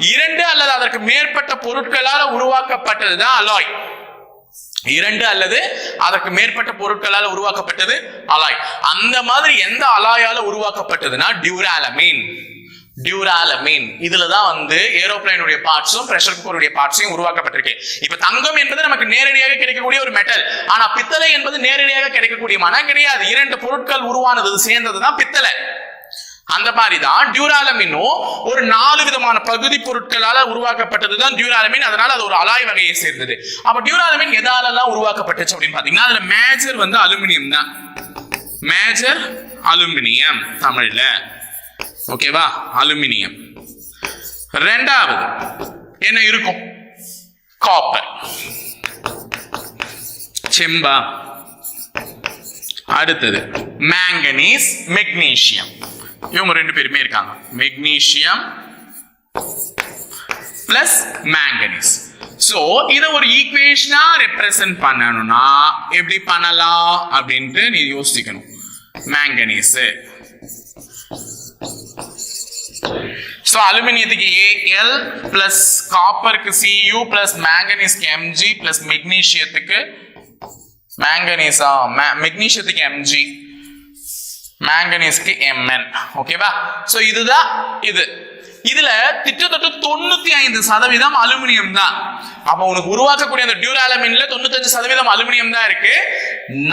2 அல்லது அதற்கு மேற்பட்ட பொருட்களால் உருவாக்கப்பட்டதுதான் அலாய். 2 அல்லது அதற்கு மேற்பட்ட பொருட்களால் உருவாக்கப்பட்டது அலாய். அந்த மாதிரி எந்த அலாயால உருவாக்கப்பட்டதுன்னா டியூராலமீன். இதுலதான் வந்து ஏரோப்ளைனுடைய பார்ட்ஸும் பிரஷர் குக்கருடைய பார்ட்ஸையும் உருவாக்கப்பட்டிருக்கு. இப்ப தங்கம் என்பது நமக்கு நேரடியாக கிடைக்கக்கூடிய ஒரு மெட்டல். ஆனா பித்தளை என்பது நேரடியாக கிடைக்கக்கூடிய மனம் கிடையாது. 2 பொருட்கள் உருவானது சேர்ந்ததுதான் பித்தளை. அந்த மாதிரி தான் டியூராலமினும் ஒரு 4 விதமான பகுதி பொருட்களால உருவாக்கப்பட்டதுதான் டியூராலமின். அதனால அது ஒரு அலாய் வகையை சேர்ந்தது. அப்ப டியூராலமின் எதாலெல்லாம் உருவாக்கப்பட்டுச்சு அப்படின்னு பாத்தீங்கன்னா அதுல மேஜர் வந்து அலுமினியம் தான். மேஜர் அலுமினியம் தமிழ்ல. ஓகேவா? அலுமினியம். ரெண்டாவது என்ன இருக்கும்? காப்பர், செம்பா. அடுத்தது மேங்கனீஸ், மெக்னீசியம். இவங்க 2 பேருமே இருக்காங்க. Magnesium plus manganese. சோ இத ஒரு ஈக்குவேஷனா ரெப்ரசன்ட் பண்ணணும்னா எப்படி பண்ணலாம் அப்படின்ட்டு நீ யோசிக்கணும். மேங்கனீஸ், சோ அலுமினியத்துக்கு Al பிளஸ் காப்பருக்கு Cu பிளஸ் மேங்கனீஸ்க்கு Mg பிளஸ் மெக்னீசியத்துக்கு மெக்னீசியத்துக்கு Mg, மேங்கனீஸ்க்கு Mn. ஓகேவா? சோ இதுதான் இது. இதுல கிட்டத்தட்ட 95% அலுமினியம் தான். அப்ப உனக்கு உருவாக்கக்கூடிய அந்த டியூராலமின்ல 95% அலுமினியம் தான் இருக்கு,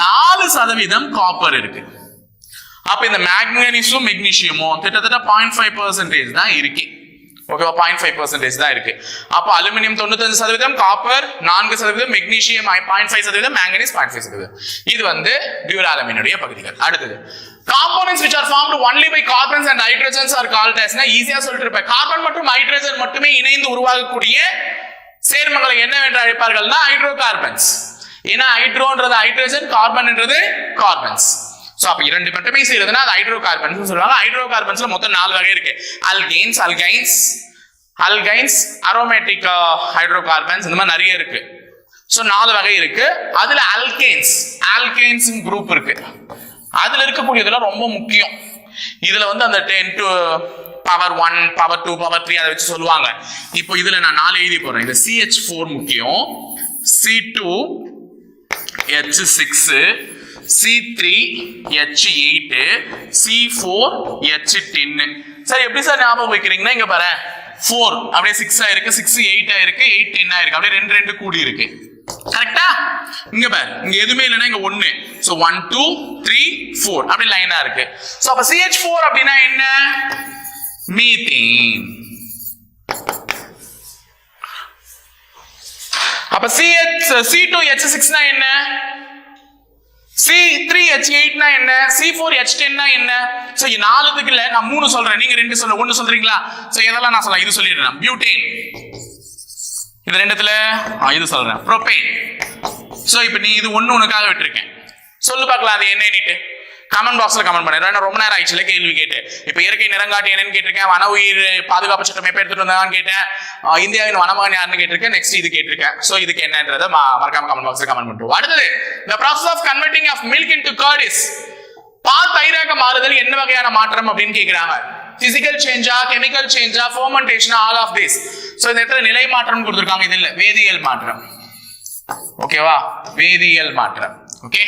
4% காப்பர் இருக்கு. அப்ப இந்த மேங்கனீஸும் மெக்னீசியமும் கிட்டத்தட்ட 0.5% தான் இருக்கு. ஓகேவா? 0.5% தான் இருக்கு. அப்ப அலுமினியம் 95%, காப்பர் 4%, மெக்னீசியம் 0.5%, மேங்கனீஸ் 0.5%. இது வந்து டியூராலமினுடைய பகுதிகள். அடுத்தது components which are formed only by carbons and hydrogens are called as ஈஸியா சொல்லிட்டு இருப்பேன். கார்பன் மற்றும் ஹைட்ரஜன் மட்டுமே இணைந்து உருவாகக்கூடிய சேர்மங்களை என்னவென்று அழைப்பார்கள்னா ஹைட்ரோ கார்பன்ஸ். ஏன்னா ஹைட்ரோன்றது ஹைட்ரஜன், கார்பன்ன்றது கார்பன்ஸ். சோ அப்ப 2 மட்டுமே சேர்ந்ததுன்னா அது ஹைட்ரோ கார்பன்ஸ் சொல்றாங்க. ஹைட்ரோ கார்பன்ஸ்ல மொத்தம் 4 வகை இருக்கு. அல்கைன்ஸ், அரோமேட்டிக் ஹைட்ரோ கார்பன்ஸ், இந்த மாதிரி நிறைய இருக்கு. சோ 4 வகை இருக்கு. அதுல ஆல்கேன்ஸ் குரூப் இருக்கு. அதுல இருக்கக்கூடியதுல ரொம்ப முக்கியம். இதுல வந்து அந்த 10 to power 1, power 2, power 3 அதை வச்சு சொல்லுவாங்க. இப்போ இதுல நான் 4 எழுதி போறேன். இது CH4 முக்கியம், C2H6, C3H8, C4H10. சரி, எப்படி சார் ஞாபகம் வைக்கிறீங்கன்னா இங்க பாரு 4 அப்படியே 6 ஆயிருக்கு, 6 8 ஆயிருக்கு, 8 10 ஆயிருக்கு, அப்படியே 2 2 கூடி இருக்கு. கரெக்டா? இங்க பாரு, இங்க எதுவுமே இல்லைன்னா இங்க 1. சோ 1 2 3 4 அப்படி லைனா இருக்கு. சோ அப்ப CH4 அப்படின்னா என்ன? மீத்தேன். அப்ப C2H6 னா என்ன? C3H8 னா என்ன? C4H10 னா என்ன? சோ இது 4க்கு இல்ல, நான் 3 சொல்றேன், நீங்க 2 சொல்ல 1 சொல்றீங்களா? சோ இதெல்லாம் நான் சொல்றேன், இது சொல்லிடுறேன். பியூட்டேன். இது 2த்துல இது சொல்றேன், ப்ரோபேன். சோ இப்போ நீ இது 1 உனக்காக விட்டுருக்கேன், சொல்லு பார்க்கலாம் அது என்னன்னு. கமெண்ட் பாக்ஸ்ல கமெண்ட் பண்ணுறேன். ரொம்ப நேரம் ஆயிடுச்சுல கேள்வி கேட்டு. இப்போ இயற்கை நிறங்காட்டி என்னன்னு கேட்டிருக்கேன், வன உயிர் பாதுகாப்பு சட்டம் எப்போ எடுத்துட்டு வந்தாங்கன்னு கேட்டேன், இந்தியாவின் வனமகன் யாருன்னு கேட்டிருக்கேன், நெக்ஸ்ட் இது கேட்டிருக்கேன். ஸோ இதுக்கு என்னன்றதை மறக்காம கமெண்ட் பாக்ஸ்ல கமெண்ட் பண்ணுவோம். அடுத்தது the process of converting of milk into curd is பால் தயிராக மாறுதல் என்ன வகையான மாற்றம் அப்படின்னு கேட்கிறாங்க. பிசிக்கல் சேஞ்சா, கெமிக்கல் சேஞ்சா, ஃபெர்மெண்டேஷனா, ஆல் ஆஃப் திஸ். சோ இந்த இடத்துல நிலை மாற்றம் கொடுத்திருக்காங்க, இது இல்ல வேதியியல் மாற்றம். ஓகேவா? வேதியியல் மாற்றம். ஓகே,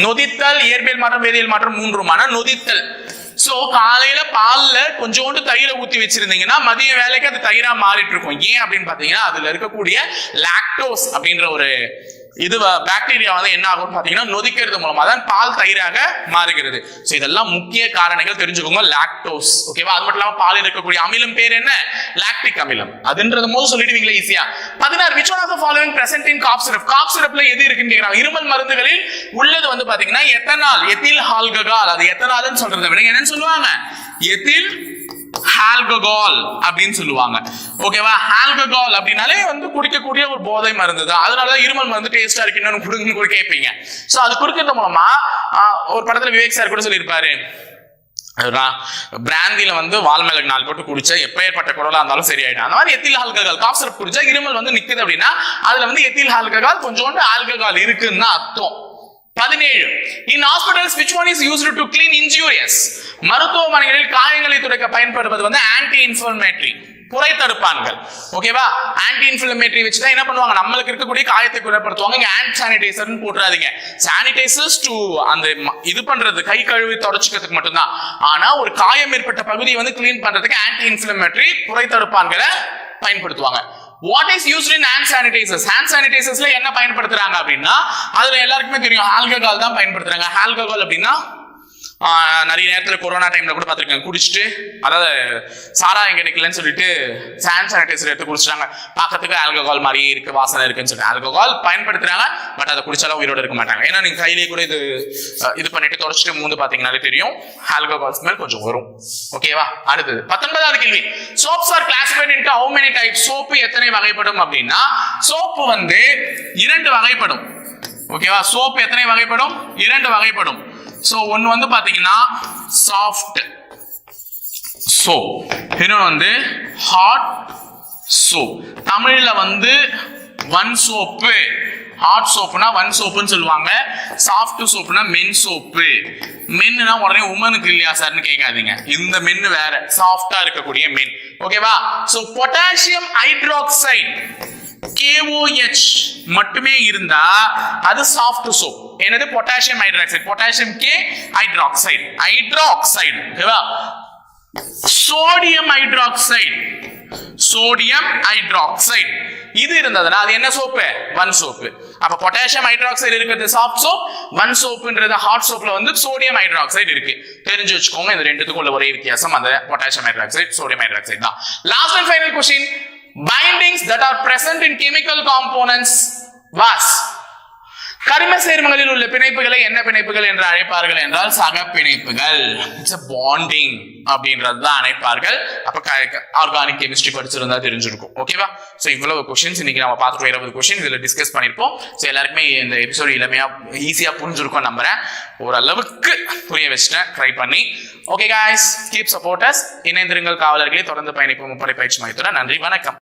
நொதித்தல், இயற்பியல் மாற்றம், வேதியியல் மாற்றம் 3மான நொதித்தல். சோ காலையில பால்ல கொஞ்சோண்டு தயிரை ஊத்தி வச்சிருந்தீங்கன்னா மதிய வேலைக்கு அது தயிரா மாறிட்டு இருக்கும். ஏன் அப்படின்னு பாத்தீங்கன்னா அதுல இருக்கக்கூடிய லாக்டோஸ் அப்படின்ற ஒரு இது பாக்டீரியா வந்து என்ன ஆகும் பாத்தீங்கன்னா நொதிக்கிறது மூலமா தான் பால் தயிராக மாறுகிறது. சோ இதெல்லாம் முக்கிய காரணிகள் தெரிஞ்சுக்கோங்க. லாக்டோஸ். ஓகேவா? அது மட்டும் இல்லாம பால் இருக்கக்கூடிய அமிலம் பேர் என்ன? லாக்டிக் அமிலம். அதுன்றது போது சொல்லிடுவீங்களா ஈஸியா. 16 which one of the following present in cough syrup? cough syrupல எது இருக்குன்னு கேக்குறாங்க. இருமல் மருந்துகளில் உள்ளது வந்து பாத்தீங்கன்னா எத்தனால், எத்தில் ஆல்கஹால். அது எத்தனால்னு சொல்றதை விட என்னன்னு சொல்லுவாங்க? எத்தில் ஆல்கஹால் அப்படின்னு சொல்லுவாங்க. ஓகேவா? ஆல்கஹால் அப்படினாலே வந்து குடிக்கக்கூடிய ஒரு போதை மருந்து தான். அதனால இருமல் மருந்து டேஸ்டா இருக்குன்னு குடுங்கன்னு கூட கேட்பீங்க. சோ அது குடிக்கிறது மூலமா ஒரு படத்துல விவேக் சார் கூட சொல்லியிருப்பாரு, பிராந்தில வந்து வால்மிளகு 4 போட்டு குடிச்சா எப்பேற்பட்ட குரலா இருந்தாலும் சரியாயிடும். அந்த மாதிரி எத்தில் ஆல்கஹால் காஃப் சிரப் குடிச்சா இருமல் வந்து நிக்குது அப்படின்னா அதுல வந்து எத்தில் ஆல்கஹால் கொஞ்சோண்டு ஆல்கஹால் இருக்குன்னு அர்த்தம். 17 in hospitals which one is used to clean injuries? மருத்துவமனைகளில் காயங்களை துடைக்க பயன்படுவது வந்து ஆன்டி இன்ஃப்ளமேட்டரி, புரை தடுப்பான்கள். ஓகேவா? ஆன்டி இன்ஃப்ளமேட்டரி வச்சு தான் என்ன பண்ணுவாங்க, நம்மளுக்கு இருக்கக்கூடிய காயத்தை குணப்படுத்துவாங்க. இங்க ஹேண்ட் சானிடைசர்னு போட்டுறாதீங்க. சானிடைசர்ஸ் டு அந்த இது பண்றது, கை கழுவி தொடச்சிக்கிறதுக்கு மட்டும்தான். ஆனா ஒரு காயம் ஏற்பட்ட பகுதியை வந்து கிளீன் பண்றதுக்கு ஆன்டி இன்ஃப்ளமேட்டரி புரை தடுப்பான்களை பயன்படுத்துவாங்க. What is used in hand sanitizers? Hand sanitizersல என்ன பயன்படுத்துறாங்க அப்படின்னா அதுல எல்லாருக்குமே தெரியும் ஆல்கஹால் தான் பயன்படுத்துறாங்க. ஆல்கஹால் அப்படின்னா நிறைய நேரத்துல கொரோனா டைம்ல கூட பார்த்திருக்கேன், குடிச்சிட்டு அதாவது சாராயம் கிடைக்கலன்னு சொல்லிட்டு ஹேண்ட் சானிடைசர் எடுத்து குடிச்சிட்டாங்க. பார்க்கறதுக்கு ஆல்கஹால் மாதிரியே இருக்கு, வாசனை இருக்குன்னு சொல்லிட்டு ஆல்கஹால் பயன்படுத்துறாங்க, பட் அதை குடிச்சாலும் உயிரோட இருக்க மாட்டாங்க. ஏன்னா நீங்க கையிலேயே கூட இது பண்ணிட்டு தொடச்சிட்டு மூந்து பாத்தீங்கன்னாலே தெரியும் ஆல்கஹால் ஸ்மெல் கொஞ்சம் வரும். ஓகேவா? அடுத்தது 19வது கேள்வி, soaps R classified into how many types? Soap எத்தனை வகைப்படும் அப்படின்னா, சோப்பு வந்து 2 வகைப்படும். ஓகேவா? சோப்பு எத்தனை வகைப்படும்? 2 வகைப்படும். சோ ஒன்னு வந்து பாத்தீங்கன்னா சாஃப்ட் சோப், இன்னொன்று வந்து ஹாட் சோப். தமிழ்ல வந்து ஒன் சோப்பு, ஹாட் சோப்புனா ஒன் சோப்புன்னு சொல்லுவாங்க, சாஃப்ட் சோப்புனா மென் சோப்பு. மென்னுனா உடனே உமனுக்கு இல்லையா சார்னு கேட்காதீங்க, இந்த மென்னு வேற, சாஃப்டா இருக்கக்கூடிய மென். ஓகேவா? சோ பொட்டாசியம் ஹைட்ராக்சைடு KOH மட்டுமே இருந்தா அது சாஃப்ட் சோப். என்னது? Potassium hydroxide, potassium K hydroxide, hydroxide. ஓகேவா? சோடியம் ஹைட்ராக்சைடு, சோடியம் ஹைட்ராக்சைடு இது இருந்ததுன்னா அது என்ன சோப்பு? One soap. அப்ப பொட்டாசியம் ஹைட்ராக்சைடு இருக்கிறது சாஃப்ட் சோப், ஒன் சோப்புன்றது ஹாட் சோப்ல வந்து சோடியம் ஹைட்ராக்சைடு இருக்கு. தெரிஞ்சு வச்சுக்கோங்க, இந்த ரெண்டுத்துக்கும் உள்ள ஒரே வித்தியாசம் அந்த பொட்டாசியம் ஹைட்ராக்சைடு சோடியம் ஹைட்ராக்சைடு தான். Last and final question, bindings that are present in chemical components was? கரிம சேர்மங்களில் உள்ள பிணைப்புகளை என்ன பிணைப்புகள் என்று அழைப்பார்கள் என்றால் சக பிணைப்புகள். இட்ஸ் a bonding அப்படின்றது தான் அழைப்பார்கள். அப்ப ஆர்கானிக் கெமிஸ்ட்ரி படிச்சிருந்தா தெரிஞ்சிருக்கும். ஓகேவா? சோ இவ்வளவு क्वेश्चंस இன்னைக்கு நம்ம பார்த்துட்டு 20 क्वेश्चन இதுல டிஸ்கஸ் பண்ணிருப்போம். சோ எல்லாருக்குமே இந்த எபிசோட் இளமையா ஈஸியா புரிஞ்சிருக்கும் நம்புறேன். ஓரளவுக்கு புரிய வச்சிட்டேன் ட்ரை பண்ணி. Okay guys, keep support us. இணைந்திருங்கள் காவலர்களே, தொடர்ந்து பயணிப்போம் முப்படை பயிற்சி மையத்துடன். நன்றி, வணக்கம்.